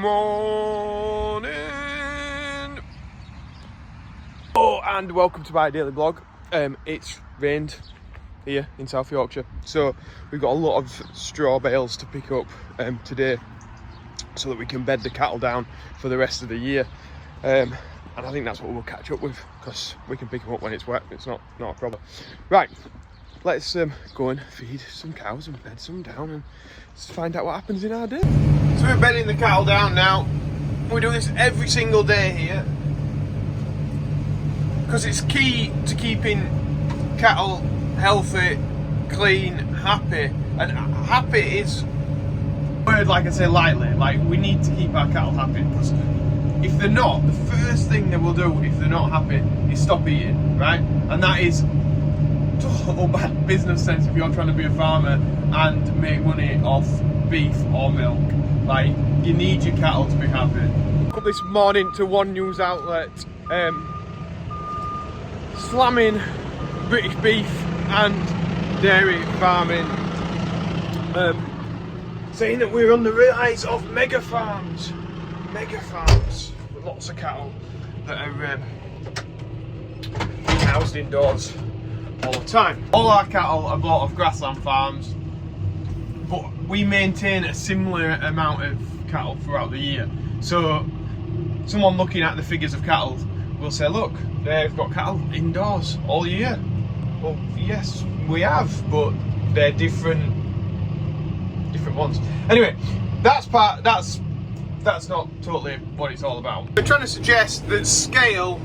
morning. Oh, and welcome to my daily vlog. It's rained here in South Yorkshire, so we've got a lot of straw bales to pick up today, so that we can bed the cattle down for the rest of the year. And I think that's what we'll catch up with, because we can pick them up when it's wet. It's not a problem. Right, let's go and feed some cows and bed some down, and let's find out what happens in our day. So we're bedding the cattle down now. We do this every single day here, because it's key to keeping cattle healthy, clean, happy. And happy is a word, like I say lightly. Like, we need to keep our cattle happy, because if they're not, the first thing they will do if they're not happy is stop eating, right? And that is total bad business sense if you're trying to be a farmer and make money off beef or milk. Like, you need your cattle to be happy. Up this morning to one news outlet, slamming British beef and dairy farming, saying that we're on the rise of mega farms with lots of cattle that are housed indoors all the time. All our cattle are bought off grassland farms, but we maintain a similar amount of cattle throughout the year. So someone looking at the figures of cattle will say, look, they've got cattle indoors all year. Well, yes, we have, but they're different ones. Anyway, that's not totally what it's all about. We're trying to suggest that scale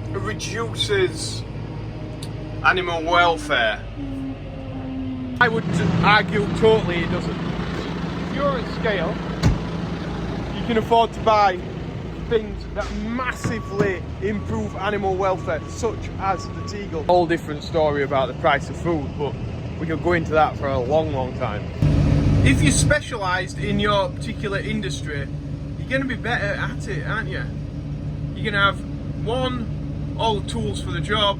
reduces animal welfare. I would argue totally it doesn't. If you're at scale, you can afford to buy things that massively improve animal welfare, such as the Teagle. Whole different story about the price of food, but we could go into that for a long time. If you're specialised in your particular industry, you're going to be better at it, aren't you? You're going to have, one, all the tools for the job,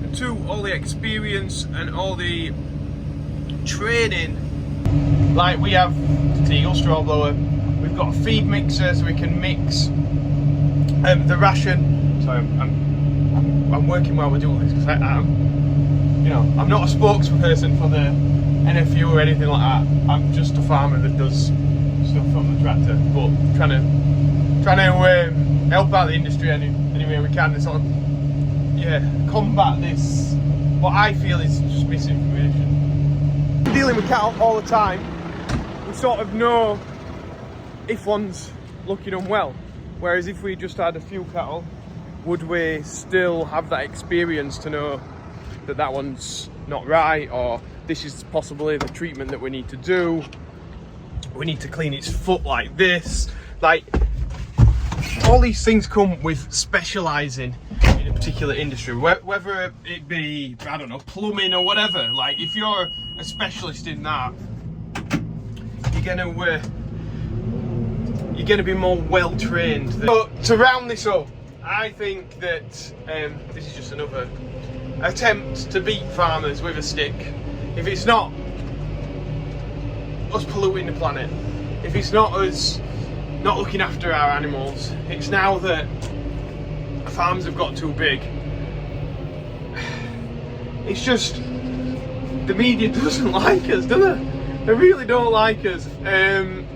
and two, all the experience and all the training. Like, we have the Teagle straw blower, we've got a feed mixer so we can mix the ration. Sorry, I'm working while we're doing this, because I'm not a spokesperson for the NFU or anything like that. I'm just a farmer that does stuff on the tractor, but trying to help out the industry any way we can to sort of combat this, what I feel is just misinformation. Dealing with cattle all the time, we sort of know if one's looking unwell, whereas if we just had a few cattle, would we still have that experience to know that one's not right, or this is possibly the treatment that we need to do, we need to clean its foot like this. Like, all these things come with specialising in a particular industry, whether it be, I don't know, plumbing or whatever. Like, if you're a specialist in that, you're gonna be more well trained. So to round this up, I think that this is just another attempt to beat farmers with a stick. If it's not us polluting the planet, if it's not us not looking after our animals, it's now that farms have got too big. It's just, the media doesn't like us, do they? They really don't like us. And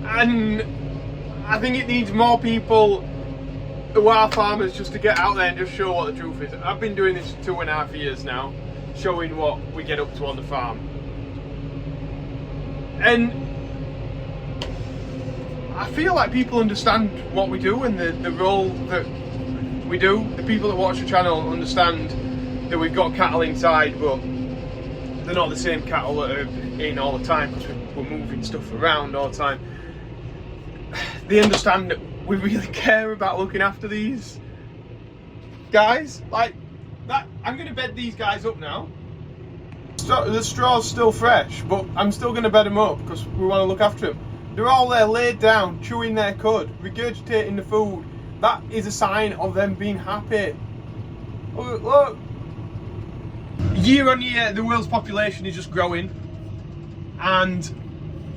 I think it needs more people who are farmers just to get out there and just show what the truth is. I've been doing this 2.5 years now, showing what we get up to on the farm. And I feel like people understand what we do and the role that we do. The people that watch the channel understand that we've got cattle inside, but they're not the same cattle that are in all the time, because we're moving stuff around all the time. They understand that we really care about looking after these guys. Like that, I'm going to bed these guys up now. The straw's still fresh, but I'm still going to bed them up because we want to look after them. They're all there laid down, chewing their cud, regurgitating the food. That is a sign of them being happy. Look. Year on year, the world's population is just growing, and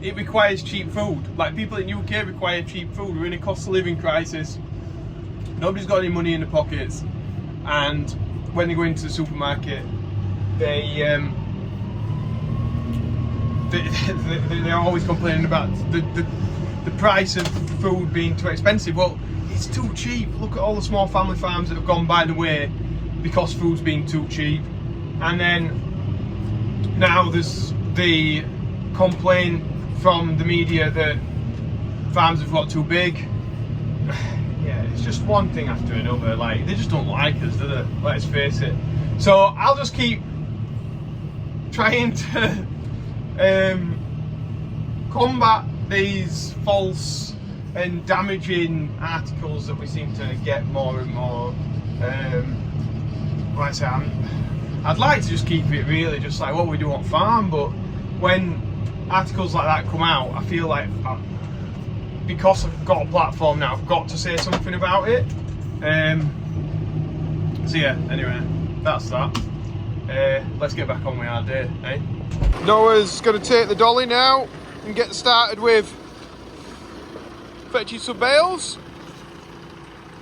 it requires cheap food. Like, people in UK require cheap food. We're in a cost of living crisis. Nobody's got any money in their pockets, and when they go into the supermarket, they're always complaining about the price of food being too expensive. Well, it's too cheap. Look at all the small family farms that have gone by the way because food's been too cheap. And then now there's the complaint from the media that farms have got too big. Yeah, it's just one thing after another. Like, they just don't like us, do they? Let's face it. So I'll just keep trying to combat these false and damaging articles that we seem to get more and more. Like I say, I'd like to just keep it really just like what we do on farm, but when articles like that come out, I feel like because I've got a platform now, I've got to say something about it. So yeah, anyway, that's that. Let's get back on with our day, eh? Noah's going to take the dolly now and get started with fetching some bales.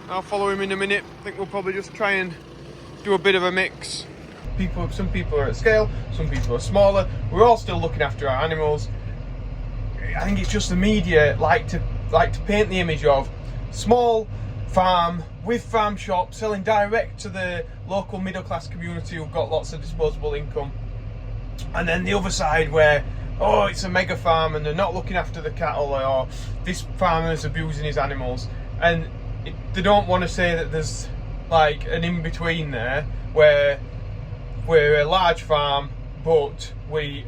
I'll follow him in a minute. I think we'll probably just try and do a bit of a mix. Some people are at scale, some people are smaller. We're all still looking after our animals. I think it's just the media like to paint the image of small farm with farm shop selling direct to the local middle class community who've got lots of disposable income, and then the other side where, oh, it's a mega farm and they're not looking after the cattle, or this farmer's abusing his animals, and they don't want to say that there's like an in between there where we're a large farm but we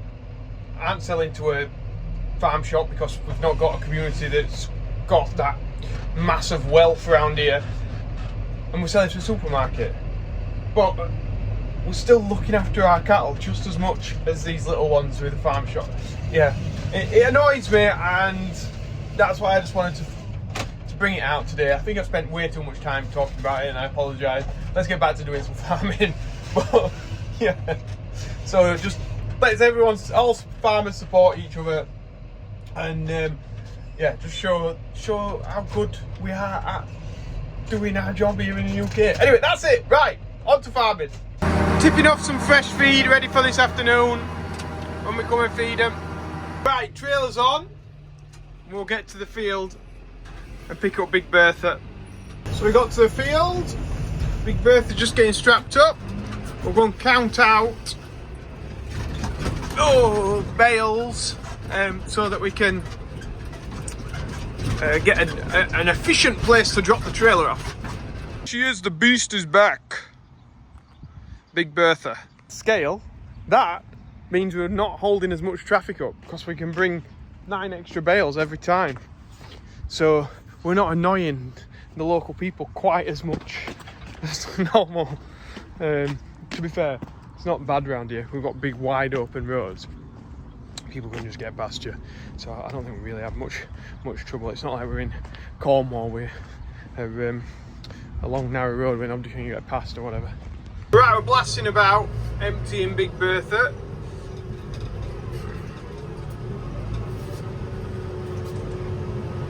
aren't selling to a farm shop because we've not got a community that's got that massive wealth around here, and we're selling to a supermarket, but we're still looking after our cattle just as much as these little ones with a farm shop. Yeah, it annoys me, and that's why I just wanted to bring it out today. I think I've spent way too much time talking about it, and I apologise. Let's get back to doing some farming. But yeah, so just let's all farmers support each other, and yeah, just show how good we are at doing our job here in the UK. Anyway, that's it. Right, on to farming. Tipping off some fresh feed ready for this afternoon when we come and feed them. Right, trailer's on. We'll get to the field and pick up Big Bertha. So we got to the field. Big Bertha just getting strapped up. We're going to count out bales so that we can get an efficient place to drop the trailer off. Cheers, the beast is back. Big Bertha. Scale, that means we're not holding as much traffic up because we can bring 9 extra bales every time. So we're not annoying the local people quite as much as normal. To be fair, it's not bad around here. We've got big wide open roads. People can just get past you. So I don't think we really have much trouble. It's not like we're in Cornwall with a long narrow road where nobody can get past or whatever. Right, we're blasting about, emptying Big Bertha.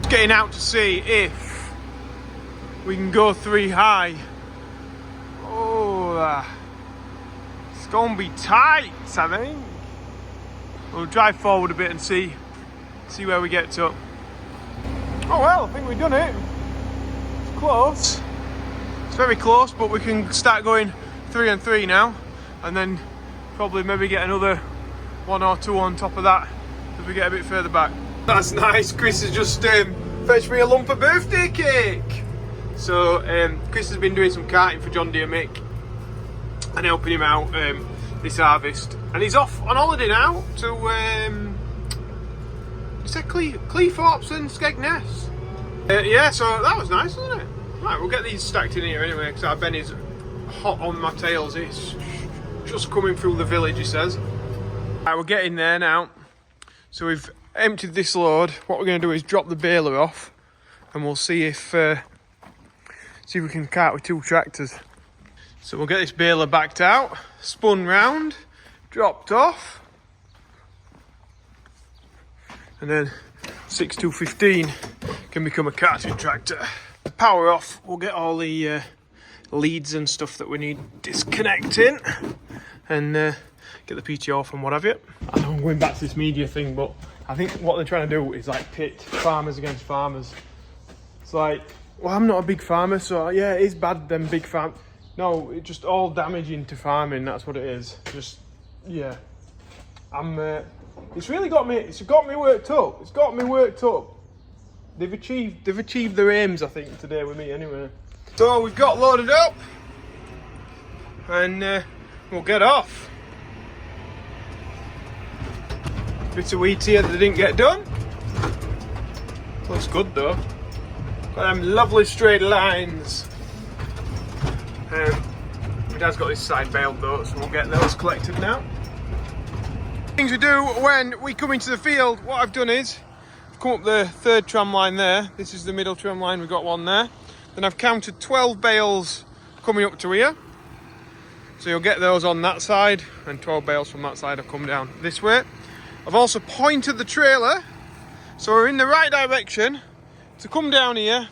Getting out to see if we can go 3 high. Oh, it's gonna be tight, I think. We'll drive forward a bit and see where we get to. Oh well, I think we've done it. It's close. It's very close, but we can start going 3 and 3 now, and then probably maybe get another 1 or 2 on top of that if we get a bit further back. That's nice. Chris has just fetched me a lump of birthday cake. So Chris has been doing some carting for John Deere Mick and helping him out this harvest, and he's off on holiday now to Cleethorpes and Skegness. Yeah, so that was nice, wasn't it? Right, we'll get these stacked in here anyway, because our Benny's hot on my tails. It's just coming through the village, he says. Right, we're getting there now. So we've emptied this load. What we're going to do is drop the baler off, and we'll see if we can cart with 2 tractors. So we'll get this baler backed out, spun round, dropped off. and then 6 to 15 can become a carting tractor. Power off, we'll get all the leads and stuff that we need disconnecting, and get the PTO off and what have you. I know I'm going back to this media thing, but I think what they're trying to do is like pit farmers against farmers. It's like, well, I'm not a big farmer, so yeah, it is bad them big farm. No, it's just all damaging to farming. That's what it is. Just yeah, it's really got me. It's got me worked up. It's got me worked up. They've achieved their aims, I think, today with me anyway. So we've got loaded up, and we'll get off. Bit of wheat here that didn't get done. Looks good though. Got them lovely straight lines. My dad's got this side baled though, so we'll get those collected now. Things we do when we come into the field, what I've done is I've come up the third tram line there. This is the middle tram line, we've got one there. Then I've counted 12 bales coming up to here. So you'll get those on that side, and 12 bales from that side have come down this way. I've also pointed the trailer, so we're in the right direction to come down here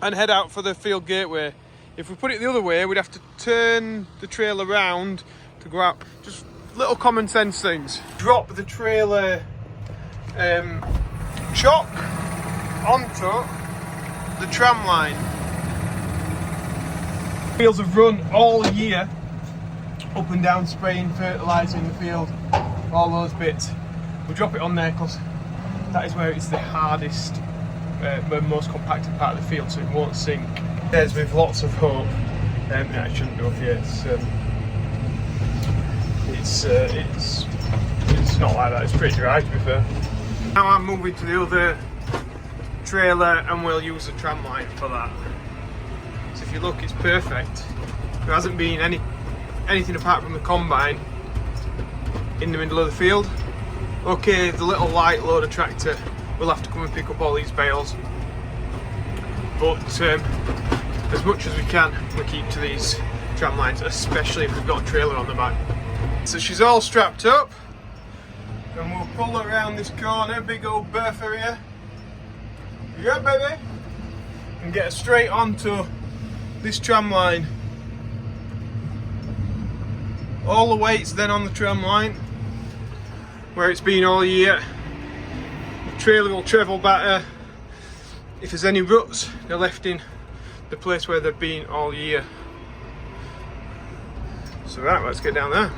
and head out for the field gateway. If we put it the other way, we'd have to turn the trailer around to go out. Just little common sense things. Drop the trailer chock onto the tram line. Fields have run all year, up and down, spraying, fertilising the field, all those bits. We'll drop it on there because that is where it's the hardest, most compacted part of the field, so it won't sink. There's with lots of hope. It shouldn't do here. It's not like that. It's pretty dry, to be fair. Now I'm moving to the other trailer, and we'll use the tram line for that. So if you look, it's perfect. There hasn't been anything apart from the combine in the middle of the field. Okay, the little light loader tractor will have to come and pick up all these bales, but as much as we can, we keep to these tram lines, especially if we've got a trailer on the back. So she's all strapped up, and we'll pull around this corner, big old berth area. Yeah, baby, and get her straight onto this tram line. All the weight's then on the tram line, where it's been all year. The trailer will travel better. If there's any ruts, they're left in the place where they've been all year. So right, let's get down there.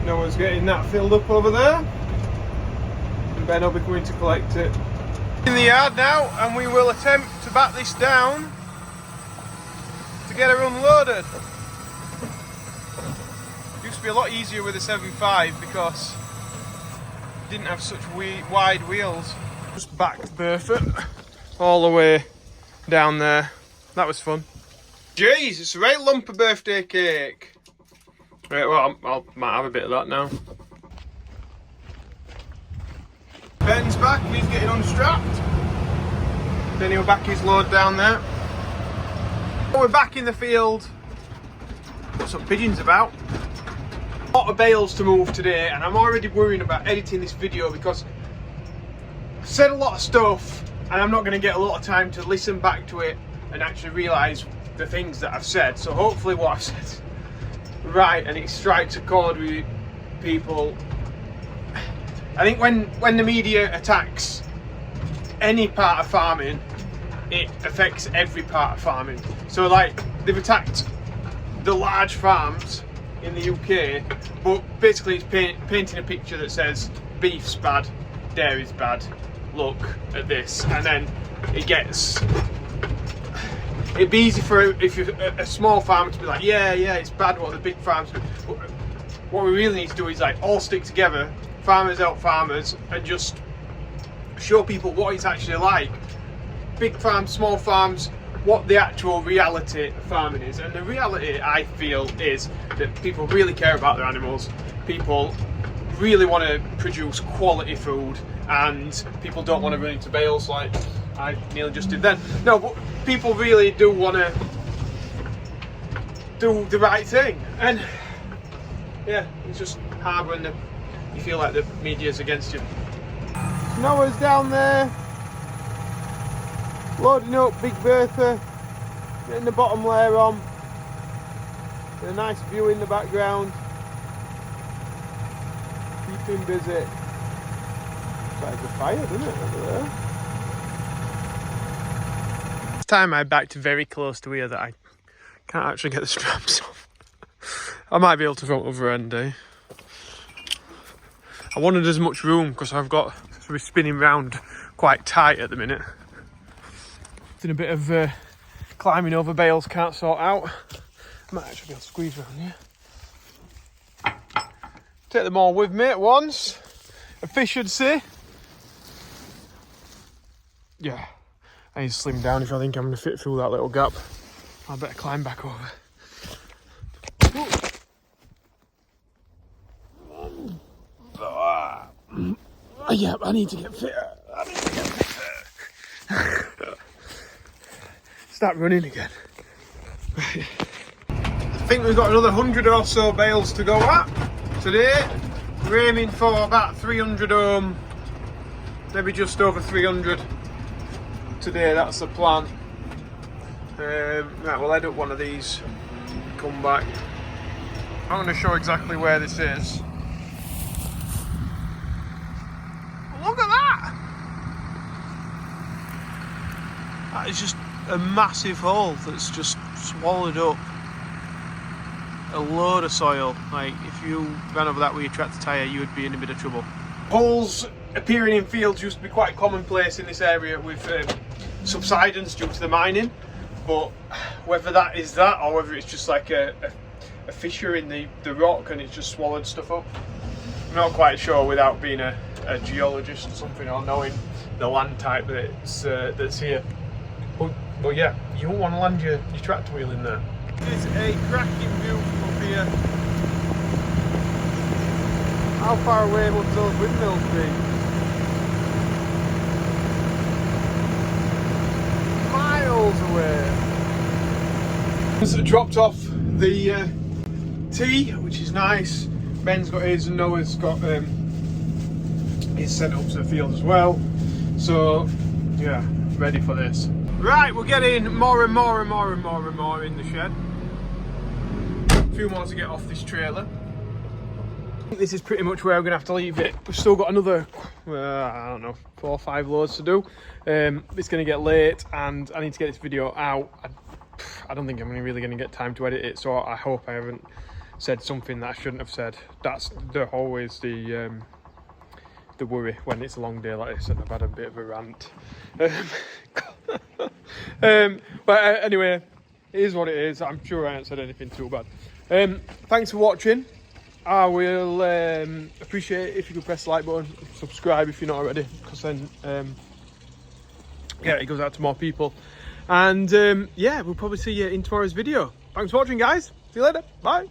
No one's getting that filled up over there, and Ben will be coming to collect it. In the yard now, and we will attempt to back this down to get her unloaded. It used to be a lot easier with a 7.5 because it didn't have such wide wheels. Just backed Burford all the way down there. That was fun. Jeez, it's a right lump of birthday cake. Right, well, I might have a bit of that now. Ben's back, he's getting unstrapped. Then he'll back his load down there. We're back in the field. Got some pigeons about. A lot of bales to move today, and I'm already worrying about editing this video because I've said a lot of stuff, and I'm not going to get a lot of time to listen back to it and actually realise the things that I've said. So hopefully what I've said is right, and it strikes a chord with people. I think when the media attacks any part of farming, it affects every part of farming. So like, they've attacked the large farms in the UK, but basically it's painting a picture that says beef's bad, dairy's bad, look at this, and then it'd be easy for if you're a small farmer to be like, yeah, it's bad what the big farms do. But what we really need to do is like all stick together, farmers help farmers, and just show people what it's actually like. Big farms, small farms, what the actual reality of farming is. And the reality, I feel, is that people really care about their animals, people really want to produce quality food, and people don't want to run into bales like I nearly just did then. No, but people really do want to do the right thing, and yeah, it's just hard when you feel like the media's against you. Noah's down there, loading up Big Bertha, getting the bottom layer on. A nice view in the background. Keeping busy. It's like a fire, doesn't it, over there? This time I backed very close to here that I can't actually get the straps off. I might be able to from over end, eh? I wanted as much room because I've got to be spinning round quite tight at the minute. Doing a bit of climbing over bales, can't sort out. I might actually be able to squeeze around here. Take them all with me at once. Efficiency. Yeah, I need to slim down if I think I'm going to fit through that little gap. I better climb back over. Yeah, I need to get fitter. Start running again. I think we've got another 100 or so bales to go at today. We're aiming for about 300 home, maybe just over 300 today. That's the plan. Right, we'll head up one of these, come back. I'm going to show exactly where this is. Look at that! That is just a massive hole that's just swallowed up a load of soil. Like, if you ran over that with your tractor tyre, you would be in a bit of trouble. Holes appearing in fields used to be quite commonplace in this area with subsidence due to the mining, but whether that is that or whether it's just like a fissure in the rock and it's just swallowed stuff up, I'm not quite sure without being a geologist or something, or knowing the land type that's here. But yeah, you won't want to land your tractor wheel in there. It's a cracking view from up here. How far away must those windmills be? Miles away. Just dropped off the tea, which is nice. Ben's got his and Noah's got his sent up to the field as well. So yeah, ready for this. Right, we're getting more and more in the shed. A few more to get off this trailer. I think this is pretty much where I'm going to have to leave it. We've still got another, I don't know, 4 or 5 loads to do. It's going to get late and I need to get this video out. I don't think I'm really going to get time to edit it, so I hope I haven't said something that I shouldn't have said. That's always the worry when it's a long day like this and I've had a bit of a rant. But anyway, it is what it is. I'm sure I haven't said anything too bad. Thanks for watching. I will appreciate it if you could press the like button, subscribe if you're not already, because then yeah, it goes out to more people. And yeah, we'll probably see you in tomorrow's video. Thanks for watching, guys. See you later. Bye.